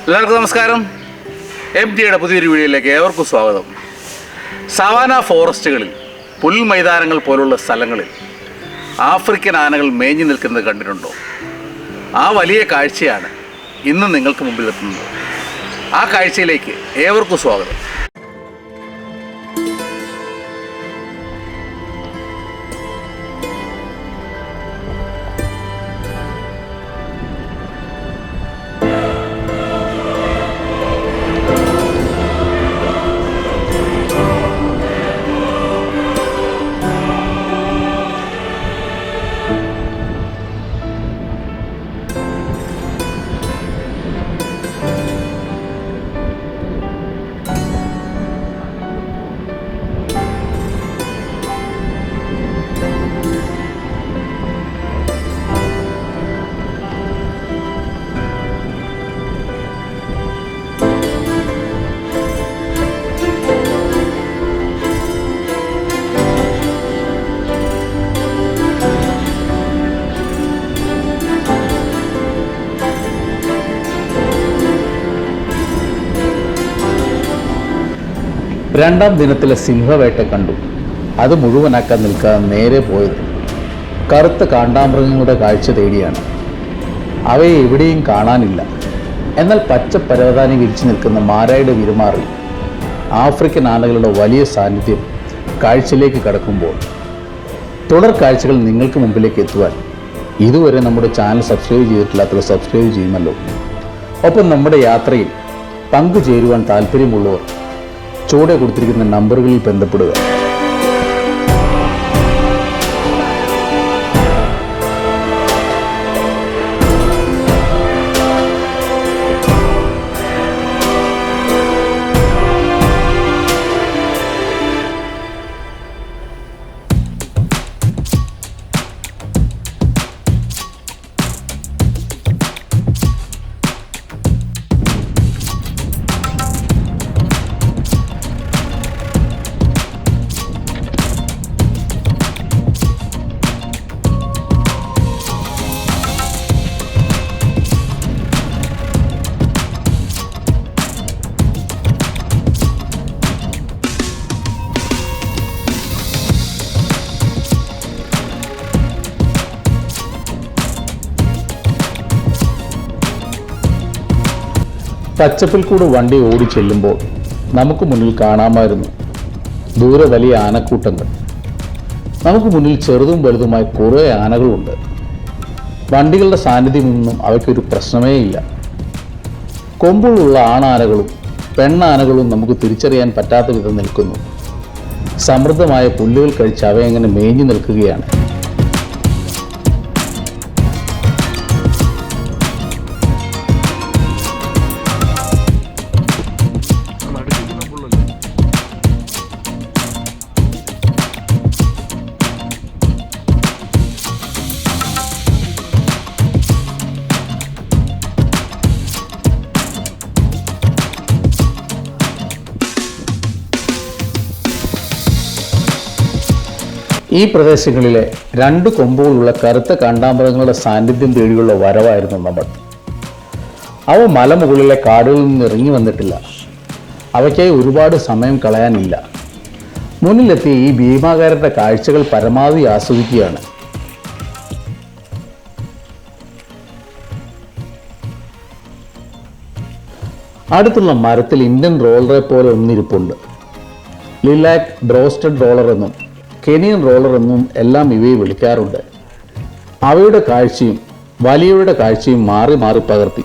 എല്ലാവർക്കും നമസ്കാരം. MTയുടെ പുതിയൊരു വീഡിയോയിലേക്ക് ഏവർക്കും സ്വാഗതം. സവാന ഫോറസ്റ്റുകളിൽ, പുൽമൈതാനങ്ങൾ പോലുള്ള സ്ഥലങ്ങളിൽ ആഫ്രിക്കൻ ആനകൾ മേഞ്ഞു നിൽക്കുന്നത് കണ്ടിട്ടുണ്ടോ? ആ വലിയ കാഴ്ചയാണ് ഇന്ന് നിങ്ങൾക്ക് മുമ്പിലെത്തുന്നത്. ആ കാഴ്ചയിലേക്ക് ഏവർക്കും സ്വാഗതം. രണ്ടാം ദിനത്തിലെ സിംഹവേട്ട കണ്ടു. അത് മുഴുവനാക്കാൻ നിൽക്കാതെ നേരെ പോയത് കറുത്ത കാണ്ടാമൃഗങ്ങളുടെ കാഴ്ച തേടിയാണ്. അവയെ എവിടെയും കാണാനില്ല. എന്നാൽ പച്ച പരവതാനി വിരിച്ചു നിൽക്കുന്ന മാരായുടെ വിരുമാറിൽ ആഫ്രിക്കൻ ആനകളുടെ വലിയ സാന്നിധ്യം കാഴ്ചയിലേക്ക് കടക്കുമ്പോൾ തുടർ കാഴ്ചകൾ നിങ്ങൾക്ക് മുമ്പിലേക്ക് എത്തുവാൻ ഇതുവരെ നമ്മുടെ ചാനൽ സബ്സ്ക്രൈബ് ചെയ്തിട്ടില്ലാത്തവർ സബ്സ്ക്രൈബ് ചെയ്യുമല്ലോ. ഒപ്പം നമ്മുടെ യാത്രയിൽ പങ്കുചേരുവാൻ താല്പര്യമുള്ളവർ ചുവടെ കൊടുത്തിരിക്കുന്ന നമ്പറുകളിൽ ബന്ധപ്പെടുക. പച്ചപ്പിൽ കൂടെ വണ്ടി ഓടി ചെല്ലുമ്പോൾ നമുക്ക് മുന്നിൽ കാണാമായിരുന്നു ദൂരെ വലിയ ആനക്കൂട്ടങ്ങൾ. നമുക്ക് മുന്നിൽ ചെറുതും വലുതുമായ കുറേ ആനകളുണ്ട്. വണ്ടികളുടെ സാന്നിധ്യമൊന്നും അവയ്ക്കൊരു പ്രശ്നമേ ഇല്ല. കൊമ്പുകളുള്ള ആണാനകളും പെണ്ണാനകളും നമുക്ക് തിരിച്ചറിയാൻ പറ്റാത്ത വിധം നിൽക്കുന്നു. സമൃദ്ധമായ പുല്ലുകൾ കഴിച്ച് അവയങ്ങനെ മേഞ്ഞു നിൽക്കുകയാണ്. ഈ പ്രദേശങ്ങളിലെ രണ്ട് കൊമ്പുകളുള്ള കറുത്ത കാണ്ടാമൃഗങ്ങളുടെ സാന്നിധ്യം തേടിയുള്ള വരവായിരുന്നു നമ്മൾ. അവ മലമുകളിലെ കാടുകളിൽ നിന്ന് ഇറങ്ങി വന്നിട്ടില്ല. അവയ്ക്കായി ഒരുപാട് സമയം കളയാനില്ല. മുന്നിലെത്തിയ ഈ ഭീമാകാരന്റെ കാഴ്ചകൾ പരമാവധി ആസ്വദിക്കുകയാണ്. അടുത്തുള്ള മരത്തിൽ ഇന്ത്യൻ റോളറെ പോലെ ഒന്നിരിപ്പുണ്ട്. ലിലാക് ബ്രോസ്റ്റഡ് റോളർ എന്നും കെനിയൻ റോളർ എന്നും എല്ലാം ഇവയെ വിളിക്കാറുണ്ട്. അവയുടെ കാഴ്ചയും വലിയവയുടെ കാഴ്ചയും മാറി മാറി പകർത്തി.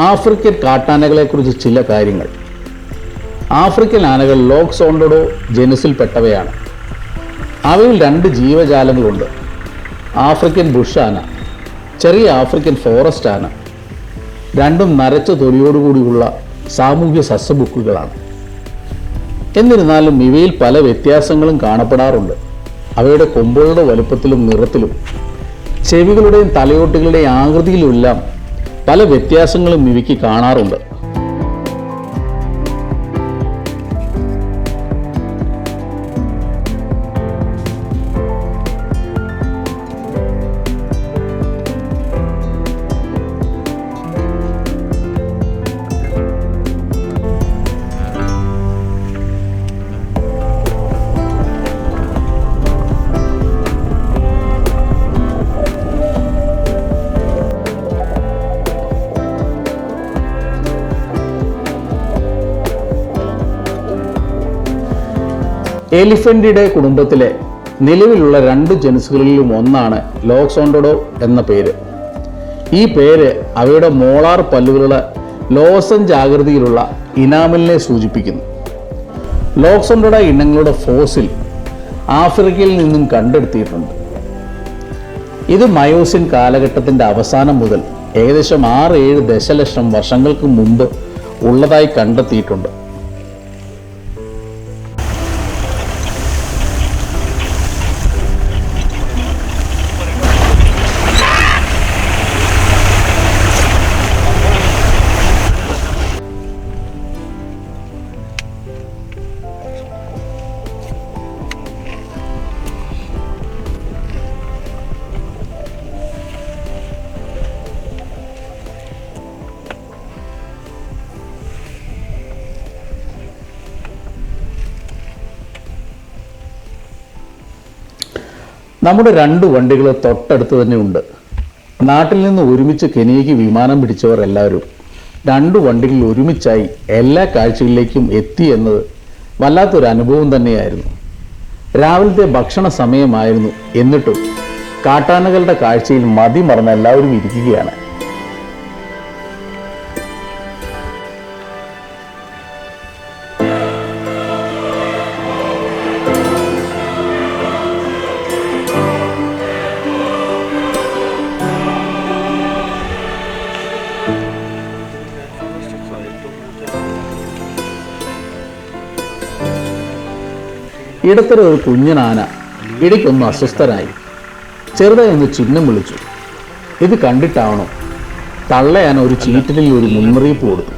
ആഫ്രിക്കൻ കാട്ടാനകളെക്കുറിച്ച് ചില കാര്യങ്ങൾ. ആഫ്രിക്കൻ ആനകൾ ലോക്സോണ്ടോഡോ ജനുസിൽപ്പെട്ടവയാണ്. അവയിൽ 2 ജീവജാലങ്ങളുണ്ട്. ആഫ്രിക്കൻ ബുഷ് ആന, ചെറിയ ആഫ്രിക്കൻ ഫോറസ്റ്റ് ആന. രണ്ടും നരച്ച തൊലിയോടുകൂടിയുള്ള സാമൂഹ്യ സസ്യബുക്കുകളാണ്. എന്നിരുന്നാലും ഇവയിൽ പല വ്യത്യാസങ്ങളും കാണപ്പെടാറുണ്ട്. അവയുടെ കൊമ്പുകളുടെ വലുപ്പത്തിലും നിറത്തിലും ചെവികളുടെയും തലയോട്ടുകളുടെയും ആകൃതിയിലുമെല്ലാം പല വ്യത്യാസങ്ങളും ഇവയ്ക്ക് കാണാറുണ്ട്. എലിഫന്റിഡെ കുടുംബത്തിലെ നിലവിലുള്ള 2 ജനുസുകളിലും ഒന്നാണ് ലോക്സോണ്ടോഡോ എന്ന പേര്. ഈ പേര് അവയുടെ മോളാർ പല്ലുകളുടെ ലോസഞ്ച് ആകൃതിയിലുള്ള ഇനാമലിനെ സൂചിപ്പിക്കുന്നു. ലോക്സോണ്ടോഡോ ഇനങ്ങളുടെ ഫോസിൽ ആഫ്രിക്കയിൽ നിന്നും കണ്ടെടുത്തിയിട്ടുണ്ട്. ഇത് മയോസിൻ കാലഘട്ടത്തിൻ്റെ അവസാനം മുതൽ ഏകദേശം 6-7 ദശലക്ഷം വർഷങ്ങൾക്ക് മുമ്പ് ഉള്ളതായി കണ്ടെത്തിയിട്ടുണ്ട്. നമ്മുടെ 2 വണ്ടികൾ തൊട്ടടുത്ത് തന്നെ ഉണ്ട്. നാട്ടിൽ നിന്ന് ഒരുമിച്ച് കെനിയയ്ക്ക് വിമാനം പിടിച്ചവർ എല്ലാവരും 2 വണ്ടികളിൽ ഒരുമിച്ചായി എല്ലാ കാഴ്ചകളിലേക്കും എത്തി എന്നത് വല്ലാത്തൊരു അനുഭവം തന്നെയായിരുന്നു. രാവിലത്തെ ഭക്ഷണ സമയമായിരുന്നു. എന്നിട്ടും കാട്ടാനകളുടെ കാഴ്ചയിൽ മതി മറന്ന് എല്ലാവരും ഇരിക്കുകയാണ്. ഇടത്തരം ഒരു കുഞ്ഞനാന ഇടയ്ക്കൊന്ന് അസ്വസ്ഥനായി. ചെറുതായി ഒന്ന് ചിഹ്നം വിളിച്ചു. ഇത് കണ്ടിട്ടാവണം തള്ളയാന ഒരു ചീറ്റലിൽ ഒരു മുന്നറിയിപ്പ് കൊടുത്തു.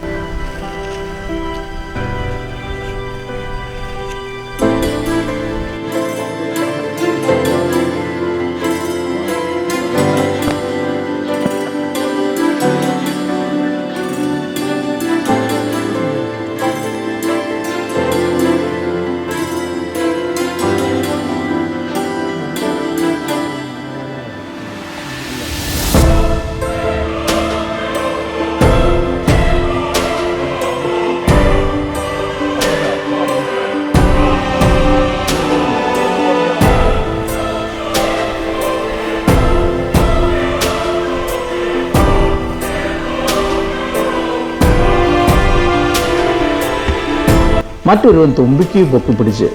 മറ്റൊരുവൻ തുമ്പിക്കൈ പൊക്കിപ്പിടിച്ച്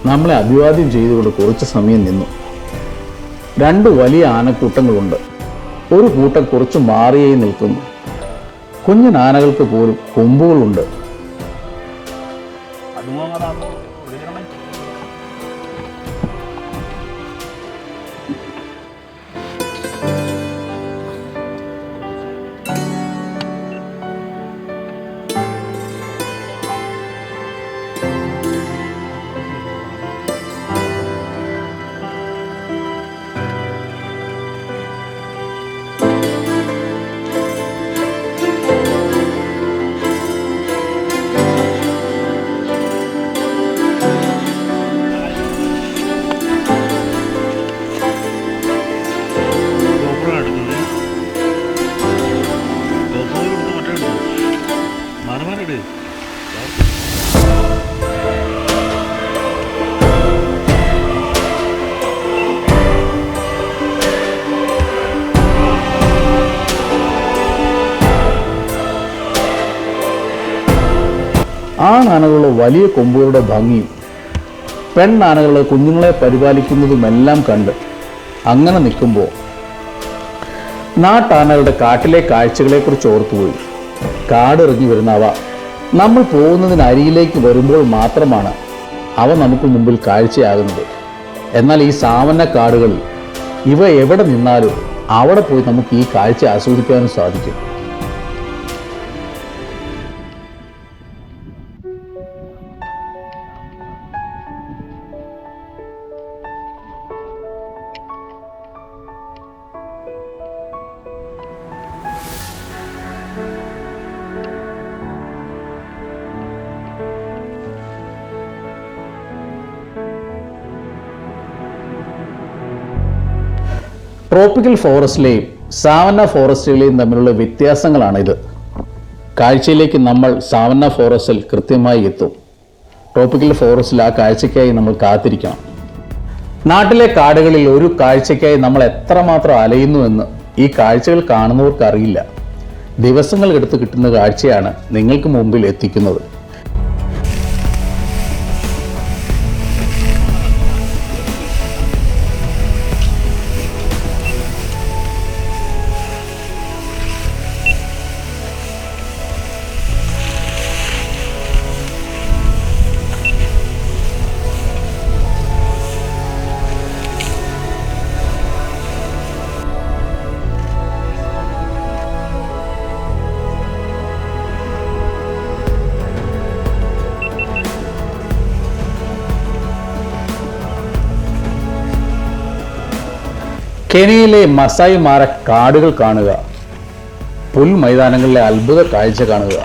നമ്മളെ അഭിവാദ്യം ചെയ്തുകൊണ്ട് കുറച്ച് സമയം നിന്നു. 2 വലിയ ആനക്കൂട്ടങ്ങളുണ്ട്. ഒരു കൂട്ടം കുറച്ച് മാറിയായി നിൽക്കുന്നു. കുഞ്ഞൻ ആനകൾക്ക് പോലും കൊമ്പുകളുണ്ട്. ആണാനകളുടെ വലിയ കൊമ്പുകളുടെ ഭംഗിയും പെണ്ണാനകളുടെ കുഞ്ഞുങ്ങളെ പരിപാലിക്കുന്നതുമെല്ലാം കണ്ട് അങ്ങനെ നിൽക്കുമ്പോൾ നാട്ടാനകളുടെ കാട്ടിലെ കാഴ്ചകളെക്കുറിച്ച് ഓർത്തുപോയി. കാടിറങ്ങി വരുന്ന അവ നമ്മൾ പോകുന്നതിന് അരികിലേക്ക് വരുമ്പോൾ മാത്രമാണ് അവ നമുക്ക് മുമ്പിൽ കാഴ്ചയാകുന്നത്. എന്നാൽ ഈ സാവന്ന കാടുകളിൽ ഇവ എവിടെ നിന്നാലും അവിടെ പോയി നമുക്ക് ഈ കാഴ്ച ആസ്വദിക്കാനും സാധിക്കും. ട്രോപ്പിക്കൽ ഫോറസ്റ്റിലെയും സാവന്ന ഫോറസ്റ്റുകളെയും തമ്മിലുള്ള വ്യത്യാസങ്ങളാണിത്. കാഴ്ചയിലേക്ക് നമ്മൾ സാവന്ന ഫോറസ്റ്റിൽ കൃത്യമായി എത്തും. ട്രോപ്പിക്കൽ ഫോറസ്റ്റിൽ ആ കാഴ്ചയ്ക്കായി നമ്മൾ കാത്തിരിക്കണം. നാട്ടിലെ കാടുകളിൽ ഒരു കാഴ്ചയ്ക്കായി നമ്മൾ എത്രമാത്രം അലയുന്നുവെന്ന് ഈ കാഴ്ചകൾ കാണുന്നവർക്ക് അറിയില്ല. ദിവസങ്ങൾ എടുത്ത് കിട്ടുന്ന കാഴ്ചയാണ് നിങ്ങൾക്ക് മുമ്പിൽ എത്തിക്കുന്നത്. കെനിയയിലെ മസായി മാര കാടുകൾ കാണുക, പുൽമൈതാനങ്ങളിലെ അത്ഭുത കാഴ്ച കാണുക.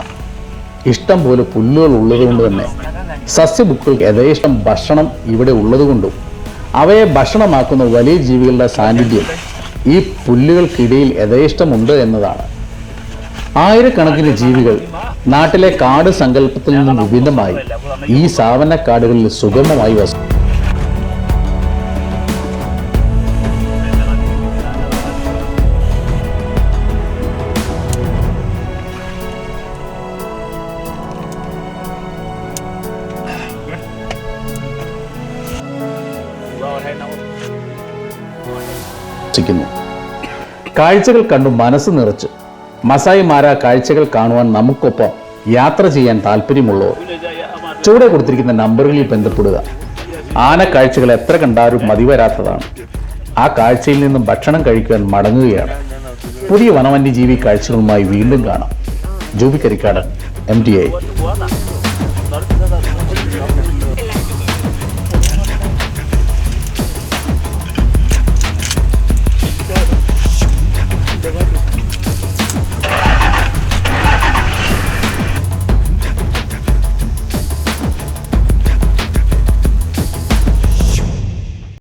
ഇഷ്ടം പോലെ പുല്ലുകൾ ഉള്ളതുകൊണ്ട് തന്നെ സസ്യബുക്കുകൾക്ക് യഥേഷ്ടം ഭക്ഷണം ഇവിടെ ഉള്ളതുകൊണ്ടും അവയെ ഭക്ഷണമാക്കുന്ന വലിയ ജീവികളുടെ സാന്നിധ്യം ഈ പുല്ലുകൾക്കിടയിൽ യഥേഷ്ടമുണ്ട് എന്നതാണ്. ആയിരക്കണക്കിന് ജീവികൾ നാട്ടിലെ കാട് സങ്കല്പത്തിൽ നിന്നും വിഭിന്നമായി ഈ സാവന്ന കാടുകളിൽ സുഗമമായി വസിക്കും. കാഴ്ചകൾ കണ്ടു മനസ്സ് നിറച്ച് മസായി മാര കാഴ്ചകൾ കാണുവാൻ നമുക്കൊപ്പം യാത്ര ചെയ്യാൻ താല്പര്യമുള്ളവർ ചുവടെ കൊടുത്തിരിക്കുന്ന നമ്പറുകളിൽ ബന്ധപ്പെടുക. ആന കാഴ്ചകൾ എത്ര കണ്ടാലും മതിവരാത്തതാണ്. ആ കാഴ്ചയിൽ നിന്നും ഭക്ഷണം കഴിക്കാൻ മടങ്ങുകയാണ്. പുതിയ വനവന്യജീവി കാഴ്ചകളുമായി വീണ്ടും കാണാം. ജൂബി കരിക്കാടൻ, MTA.